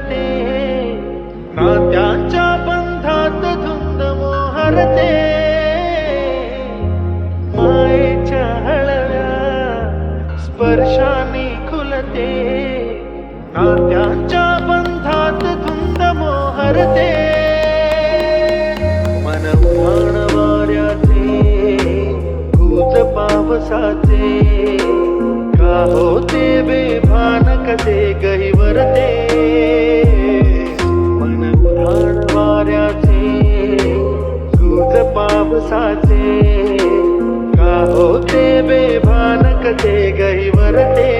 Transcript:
खुलते, नात्यांच्या बंधात धुंद मोहरते, मायेच्या हळव्या स्पर्शाने खुलते, नात्यांच्या बंधात धुंद मोहरते, मन उधाण वाऱ्याचे गुज पावसाचे, का होते बेभान कसे गहिवरते, मन उधाण वाऱ्याचे गुज पावसाचे, का होते बेभान कसे गहिवरते,